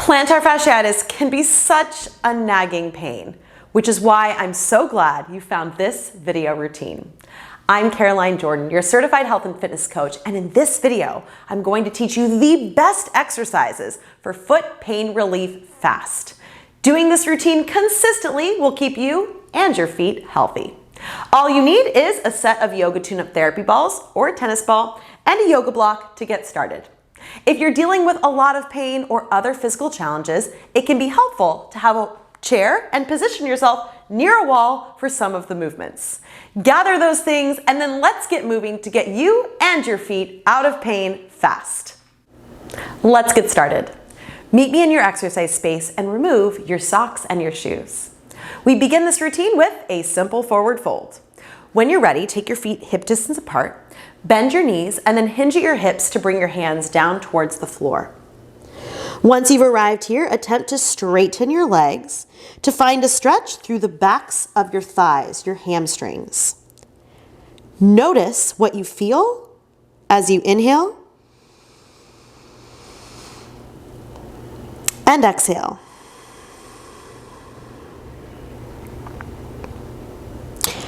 Plantar fasciitis can be such a nagging pain, which is why I'm so glad you found this video routine. I'm Caroline Jordan, your certified health and fitness coach, and in this video, I'm going to teach you the best exercises for foot pain relief fast. Doing this routine consistently will keep you and your feet healthy. All you need is a set of yoga tune-up therapy balls or a tennis ball and a yoga block to get started. If you're dealing with a lot of pain or other physical challenges, it can be helpful to have a chair and position yourself near a wall for some of the movements. Gather those things and then let's get moving to get you and your feet out of pain fast. Let's get started. Meet me in your exercise space and remove your socks and your shoes. We begin this routine with a simple forward fold. When you're ready, take your feet hip distance apart, bend your knees, and then hinge at your hips to bring your hands down towards the floor. Once you've arrived here, attempt to straighten your legs to find a stretch through the backs of your thighs, your hamstrings. Notice what you feel as you inhale and exhale.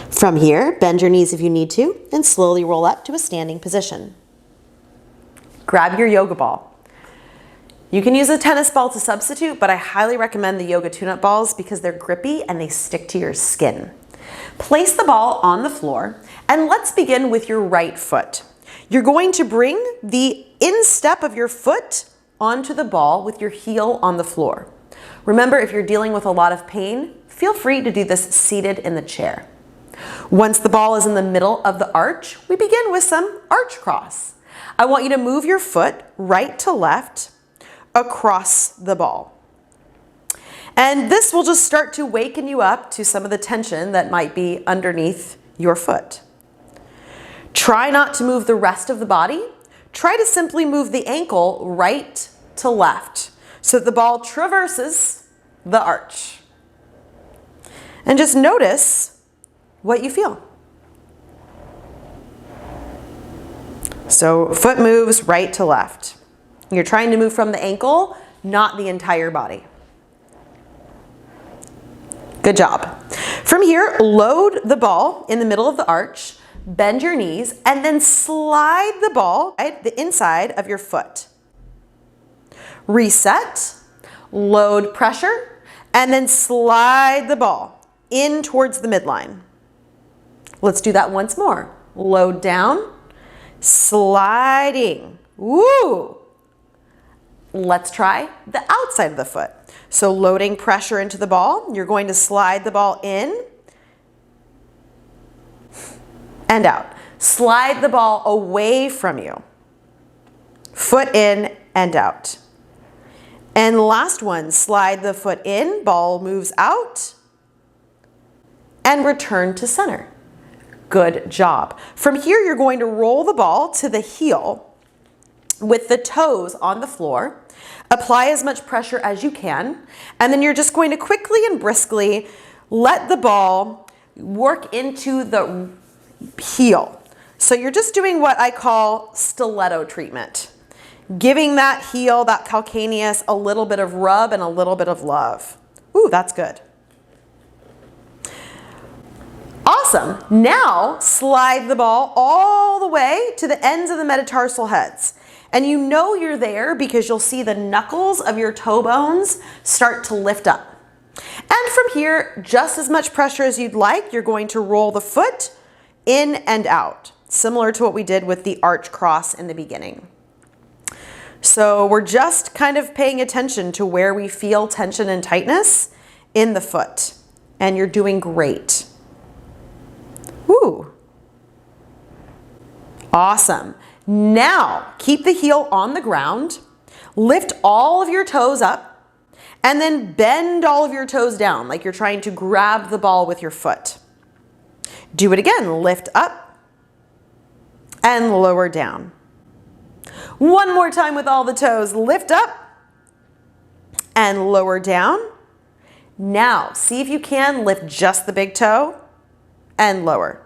From here, bend your knees if you need to, and slowly roll up to a standing position. Grab your yoga ball. You can use a tennis ball to substitute, but I highly recommend the yoga tune-up balls because they're grippy and they stick to your skin. Place the ball on the floor, and let's begin with your right foot. You're going to bring the instep of your foot onto the ball with your heel on the floor. Remember, if you're dealing with a lot of pain, feel free to do this seated in the chair. Once the ball is in the middle of the arch, we begin with some arch cross. I want you to move your foot right to left across the ball. And this will just start to waken you up to some of the tension that might be underneath your foot. Try not to move the rest of the body. Try to simply move the ankle right to left so that the ball traverses the arch. And just notice what you feel. So foot moves right to left. You're trying to move from the ankle, not the entire body. Good job. From here, load the ball in the middle of the arch, bend your knees, and then slide the ball at the inside of your foot. Reset, load pressure, and then slide the ball in towards the midline. Let's do that once more. Load down, sliding. Woo! Let's try the outside of the foot. So loading pressure into the ball, you're going to slide the ball in and out. Slide the ball away from you. Foot in and out. And last one, slide the foot in, ball moves out, and return to center. Good job. From here, you're going to roll the ball to the heel with the toes on the floor. Apply as much pressure as you can, and then you're just going to quickly and briskly let the ball work into the heel. So you're just doing what I call stiletto treatment, giving that heel, that calcaneus, a little bit of rub and a little bit of love. Ooh, that's good. Awesome. Now slide the ball all the way to the ends of the metatarsal heads. And you know you're there because you'll see the knuckles of your toe bones start to lift up. And from here, just as much pressure as you'd like, you're going to roll the foot in and out, similar to what we did with the arch cross in the beginning. So we're just kind of paying attention to where we feel tension and tightness in the foot. And you're doing great. Woo! Awesome. Now, keep the heel on the ground, lift all of your toes up, and then bend all of your toes down like you're trying to grab the ball with your foot. Do it again. Lift up and lower down. One more time with all the toes. Lift up and lower down. Now, see if you can lift just the big toe and lower.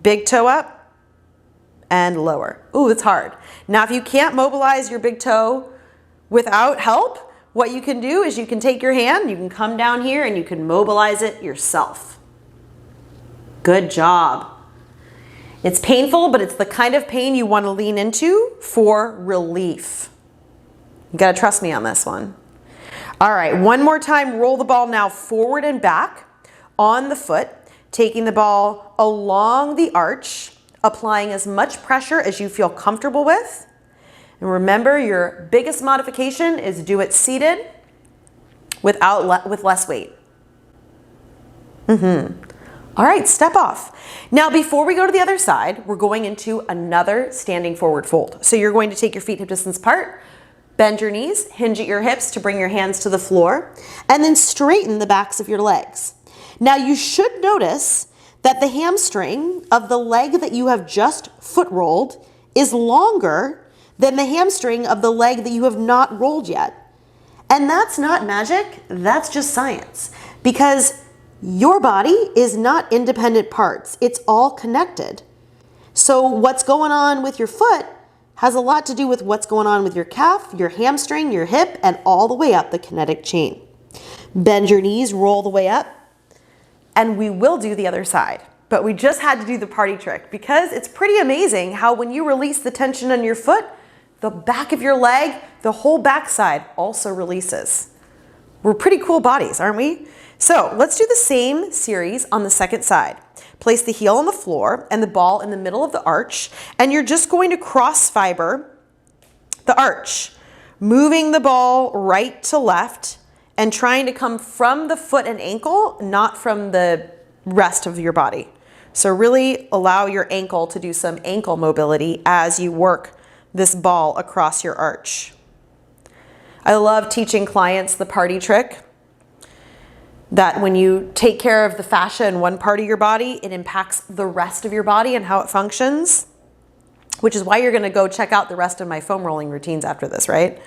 Big toe up and lower. Ooh, it's hard. Now, if you can't mobilize your big toe without help, what you can do is you can take your hand, you can come down here and you can mobilize it yourself. Good job. It's painful, but it's the kind of pain you want to lean into for relief. You gotta trust me on this one. All right, one more time, roll the ball now forward and back on the foot, taking the ball along the arch, applying as much pressure as you feel comfortable with. And remember, your biggest modification is do it seated with less weight. All right, step off. Now, before we go to the other side, we're going into another standing forward fold. So you're going to take your feet hip distance apart, bend your knees, hinge at your hips to bring your hands to the floor, and then straighten the backs of your legs. Now, you should notice that the hamstring of the leg that you have just foot rolled is longer than the hamstring of the leg that you have not rolled yet. And that's not magic, that's just science. Because your body is not independent parts, it's all connected. So what's going on with your foot has a lot to do with what's going on with your calf, your hamstring, your hip, and all the way up the kinetic chain. Bend your knees, roll the way up, and we will do the other side. But we just had to do the party trick because it's pretty amazing how when you release the tension on your foot, the back of your leg, the whole backside also releases. We're pretty cool bodies, aren't we? So let's do the same series on the second side. Place the heel on the floor and the ball in the middle of the arch, and you're just going to cross fiber the arch, moving the ball right to left and trying to come from the foot and ankle, not from the rest of your body. So really allow your ankle to do some ankle mobility as you work this ball across your arch. I love teaching clients the party trick, that when you take care of the fascia in one part of your body, it impacts the rest of your body and how it functions, which is why you're gonna go check out the rest of my foam rolling routines after this, right?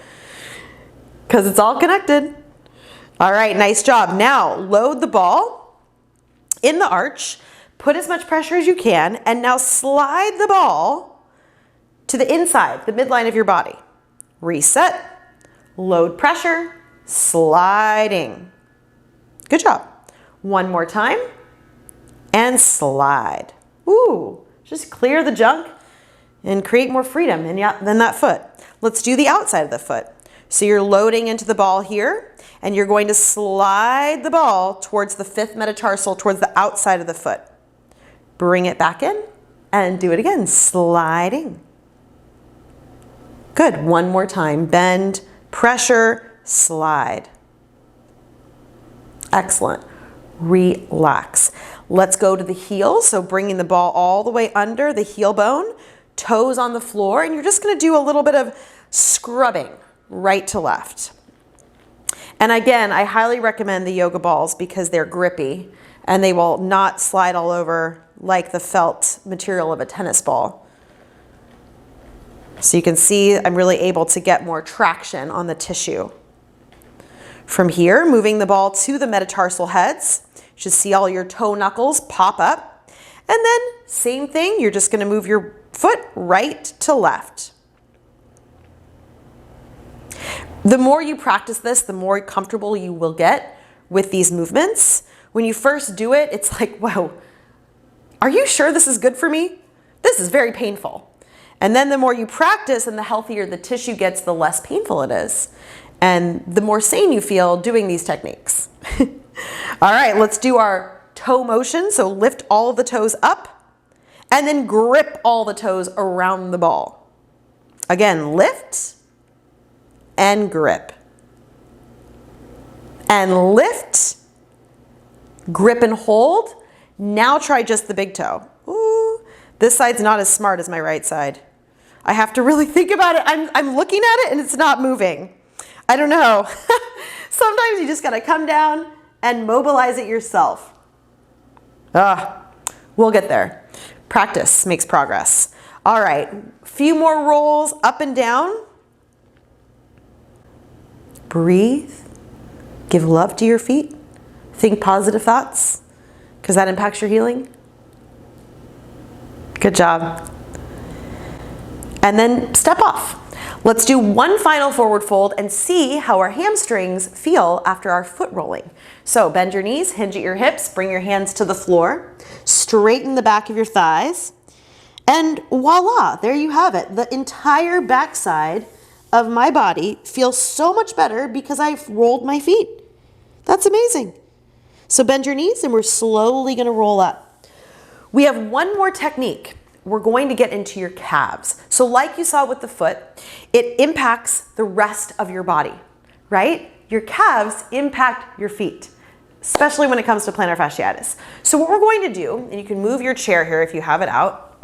Because it's all connected. All right, nice job. Now load the ball in the arch, put as much pressure as you can, and now slide the ball to the inside, the midline of your body. Reset, load pressure, sliding. Good job. One more time, and slide. Ooh, just clear the junk and create more freedom than that foot. Let's do the outside of the foot. So you're loading into the ball here, and you're going to slide the ball towards the fifth metatarsal, towards the outside of the foot. Bring it back in, and do it again, sliding. Good, one more time. Bend, pressure, slide. Excellent. Relax. Let's go to the heel. So bringing the ball all the way under the heel bone, toes on the floor, and you're just gonna do a little bit of scrubbing right to left. And again, I highly recommend the yoga balls because they're grippy and they will not slide all over like the felt material of a tennis ball. So you can see I'm really able to get more traction on the tissue. From here, moving the ball to the metatarsal heads, you should see all your toe knuckles pop up. And then same thing, you're just gonna move your foot right to left. The more you practice this, the more comfortable you will get with these movements. When you first do it, it's like, whoa, are you sure this is good for me? This is very painful. And then the more you practice and the healthier the tissue gets, the less painful it is. And the more sane you feel doing these techniques. All right, let's do our toe motion. So lift all of the toes up and then grip all the toes around the ball. Again, lift and grip. And lift, grip and hold. Now try just the big toe. Ooh, this side's not as smart as my right side. I have to really think about it. I'm looking at it and it's not moving. I don't know. Sometimes you just gotta come down and mobilize it yourself. We'll get there. Practice makes progress. All right, few more rolls up and down. Breathe. Give love to your feet. Think positive thoughts, because that impacts your healing. Good job. And then step off. Let's do one final forward fold and see how our hamstrings feel after our foot rolling. So bend your knees, hinge at your hips, bring your hands to the floor, straighten the back of your thighs, and voila, there you have it. The entire backside of my body feels so much better because I've rolled my feet. That's amazing. So bend your knees and we're slowly gonna roll up. We have one more technique. We're going to get into your calves. So like you saw with the foot, it impacts the rest of your body, right? Your calves impact your feet, especially when it comes to plantar fasciitis. So what we're going to do, and you can move your chair here if you have it out,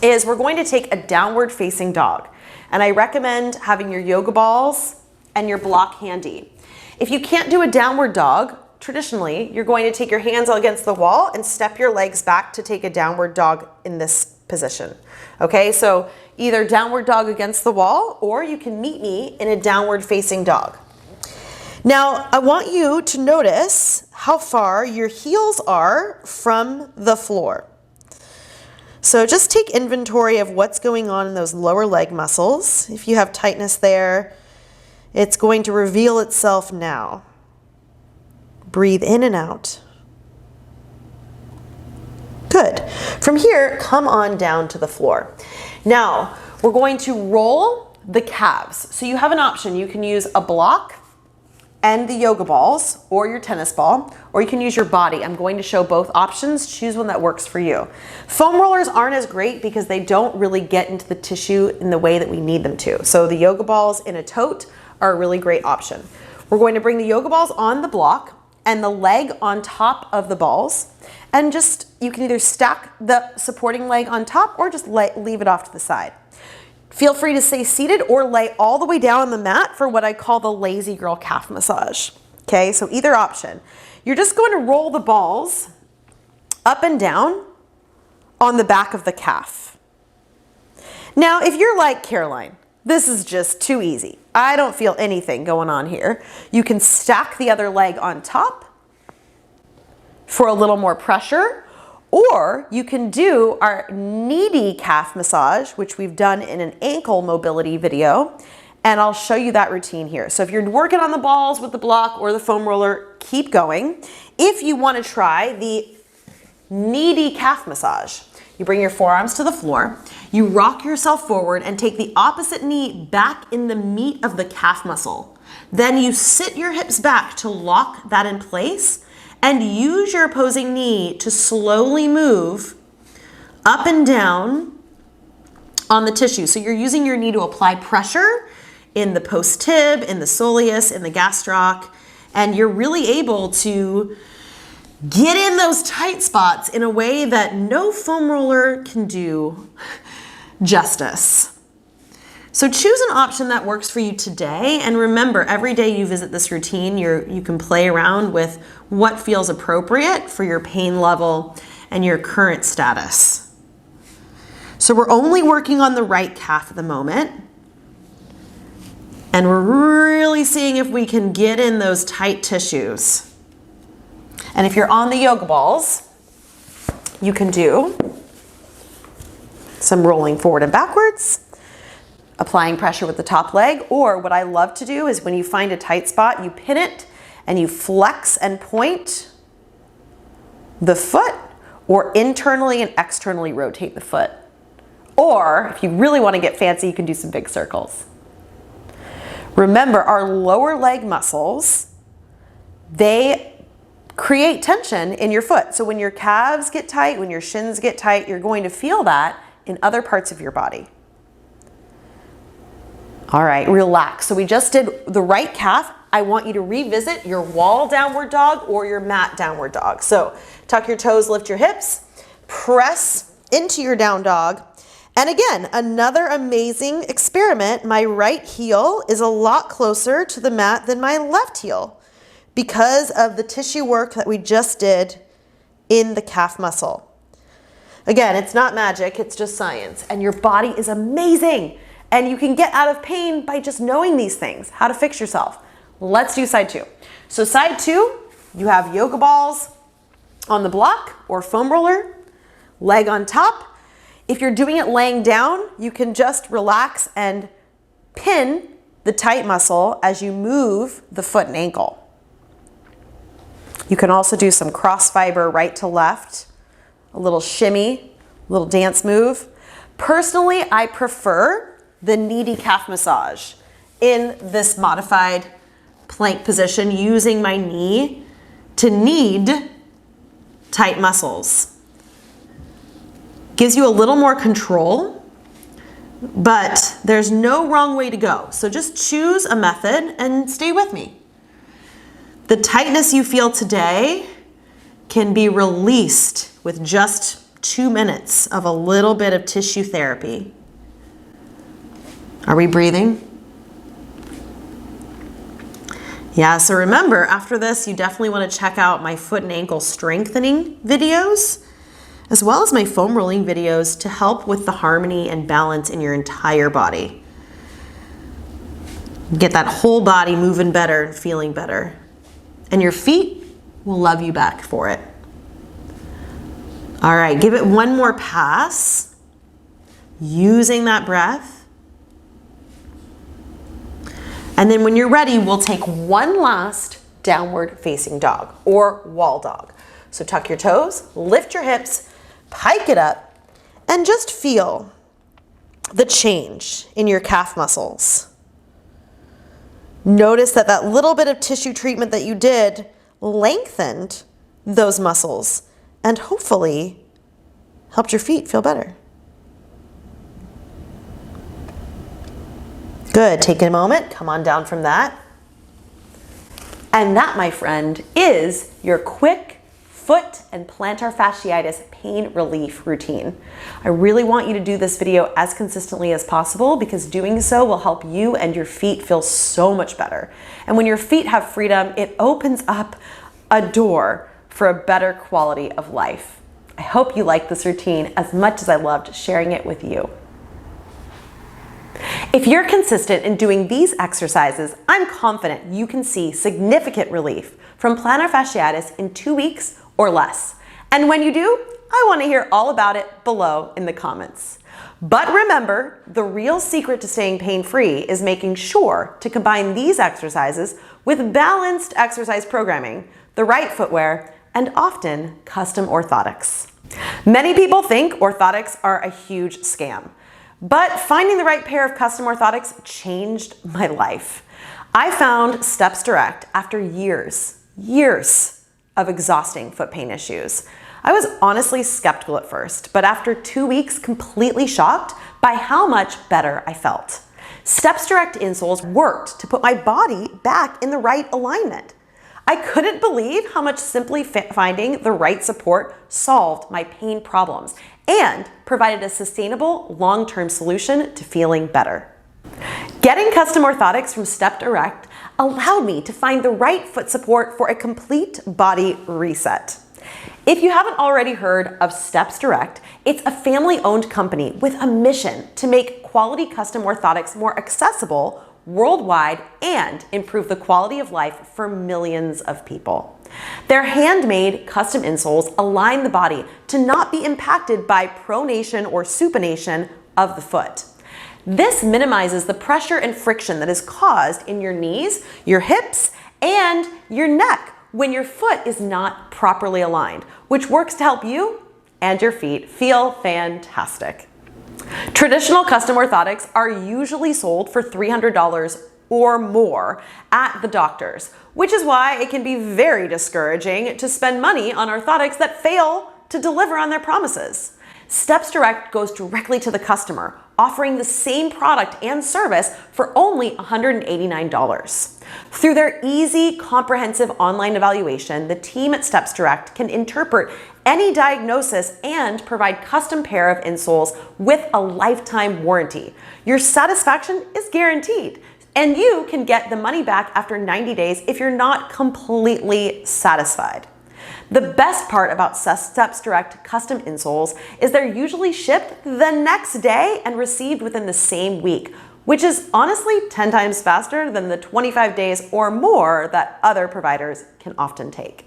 is we're going to take a downward facing dog. And I recommend having your yoga balls and your block handy. If you can't do a downward dog, traditionally, you're going to take your hands against the wall and step your legs back to take a downward dog in this position. Okay, so either downward dog against the wall, or you can meet me in a downward facing dog. Now, I want you to notice how far your heels are from the floor. So just take inventory of what's going on in those lower leg muscles. If you have tightness there, it's going to reveal itself now. Breathe in and out. Good. From here, come on down to the floor. Now, we're going to roll the calves. So you have an option. You can use a block and the yoga balls or your tennis ball, or you can use your body. I'm going to show both options. Choose one that works for you. Foam rollers aren't as great because they don't really get into the tissue in the way that we need them to. So the yoga balls in a tote are a really great option. We're going to bring the yoga balls on the block and the leg on top of the balls, and just, you can either stack the supporting leg on top or just leave it off to the side. Feel free to stay seated or lay all the way down on the mat for what I call the lazy girl calf massage. Okay, so either option. You're just going to roll the balls up and down on the back of the calf. Now, if you're like Caroline, this is just too easy. I don't feel anything going on here. You can stack the other leg on top for a little more pressure, or you can do our needy calf massage, which we've done in an ankle mobility video, and I'll show you that routine here. So if you're working on the balls with the block or the foam roller, keep going. If you want to try the needy calf massage, you bring your forearms to the floor, you rock yourself forward and take the opposite knee back in the meat of the calf muscle. Then you sit your hips back to lock that in place and use your opposing knee to slowly move up and down on the tissue. So you're using your knee to apply pressure in the post-tib, in the soleus, in the gastroc, and you're really able to get in those tight spots in a way that no foam roller can do justice. So choose an option that works for you today, and remember, every day you visit this routine, you can play around with what feels appropriate for your pain level and your current status. So we're only working on the right calf at the moment, and we're really seeing if we can get in those tight tissues. And if you're on the yoga balls, you can do some rolling forward and backwards, applying pressure with the top leg, or what I love to do is when you find a tight spot, you pin it and you flex and point the foot, or internally and externally rotate the foot. Or if you really want to get fancy, you can do some big circles. Remember, our lower leg muscles, they create tension in your foot. So when your calves get tight, when your shins get tight, you're going to feel that in other parts of your body. All right, relax. So we just did the right calf. I want you to revisit your wall downward dog or your mat downward dog. So tuck your toes, lift your hips, press into your down dog. And again, another amazing experiment. My right heel is a lot closer to the mat than my left heel, because of the tissue work that we just did in the calf muscle. Again, it's not magic, it's just science, and your body is amazing, and you can get out of pain by just knowing these things, how to fix yourself. Let's do side two. So side two, you have yoga balls on the block or foam roller, leg on top. If you're doing it laying down, you can just relax and pin the tight muscle as you move the foot and ankle. You can also do some cross fiber right to left, a little shimmy, a little dance move. Personally, I prefer the knee calf massage in this modified plank position, using my knee to knead tight muscles. Gives you a little more control, but there's no wrong way to go. So just choose a method and stay with me. The tightness you feel today can be released with just 2 minutes of a little bit of tissue therapy. Are we breathing? Yeah, so remember, after this, you definitely want to check out my foot and ankle strengthening videos, as well as my foam rolling videos to help with the harmony and balance in your entire body. Get that whole body moving better and feeling better. And your feet will love you back for it. All right, give it one more pass, using that breath. And then when you're ready, we'll take one last downward facing dog or wall dog. So tuck your toes, lift your hips, pike it up, and just feel the change in your calf muscles. Notice that that little bit of tissue treatment that you did lengthened those muscles and hopefully helped your feet feel better. Good, take a moment, come on down from that. And that, my friend, is your quick foot and plantar fasciitis pain relief routine. I really want you to do this video as consistently as possible because doing so will help you and your feet feel so much better. And when your feet have freedom, it opens up a door for a better quality of life. I hope you like this routine as much as I loved sharing it with you. If you're consistent in doing these exercises, I'm confident you can see significant relief from plantar fasciitis in 2 weeks or less. And when you do, I want to hear all about it below in the comments. But remember, the real secret to staying pain-free is making sure to combine these exercises with balanced exercise programming, the right footwear, and often custom orthotics. Many people think orthotics are a huge scam. But finding the right pair of custom orthotics changed my life. I found Steps Direct after years of exhausting foot pain issues. I was honestly skeptical at first, but after 2 weeks, completely shocked by how much better I felt. Steps Direct insoles worked to put my body back in the right alignment. I couldn't believe how much simply finding the right support solved my pain problems and provided a sustainable long-term solution to feeling better. Getting custom orthotics from Step Direct allowed me to find the right foot support for a complete body reset. If you haven't already heard of Steps Direct, it's a family-owned company with a mission to make quality custom orthotics more accessible worldwide and improve the quality of life for millions of people. Their handmade custom insoles align the body to not be impacted by pronation or supination of the foot. This minimizes the pressure and friction that is caused in your knees, your hips, and your neck when your foot is not properly aligned, which works to help you and your feet feel fantastic. Traditional custom orthotics are usually sold for $300 or more at the doctors, which is why it can be very discouraging to spend money on orthotics that fail to deliver on their promises. Steps Direct goes directly to the customer, offering the same product and service for only $189. Through their easy, comprehensive online evaluation, the team at Steps Direct can interpret any diagnosis and provide custom pair of insoles with a lifetime warranty. Your satisfaction is guaranteed, and you can get the money back after 90 days if you're not completely satisfied. The best part about Steps Direct custom insoles is they're usually shipped the next day and received within the same week, which is honestly 10 times faster than the 25 days or more that other providers can often take.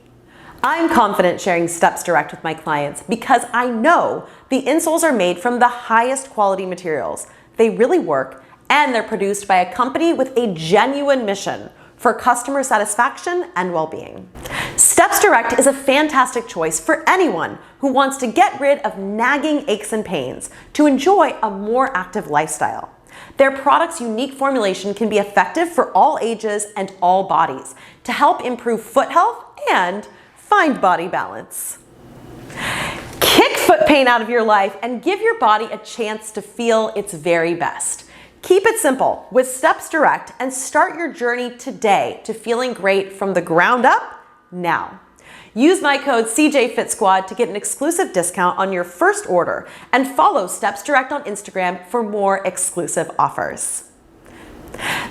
I'm confident sharing Steps Direct with my clients because I know the insoles are made from the highest quality materials. They really work and they're produced by a company with a genuine mission for customer satisfaction and well-being. Steps Direct is a fantastic choice for anyone who wants to get rid of nagging aches and pains to enjoy a more active lifestyle. Their product's unique formulation can be effective for all ages and all bodies to help improve foot health and find body balance. Kick foot pain out of your life and give your body a chance to feel its very best. Keep it simple with Steps Direct and start your journey today to feeling great from the ground up now. Use my code CJFitSquad to get an exclusive discount on your first order and follow Steps Direct on Instagram for more exclusive offers.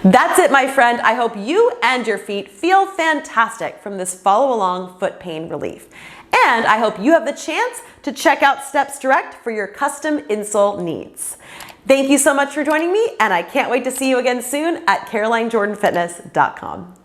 That's it, my friend. I hope you and your feet feel fantastic from this follow-along foot pain relief. And I hope you have the chance to check out Steps Direct for your custom insole needs. Thank you so much for joining me, and I can't wait to see you again soon at CarolineJordanFitness.com.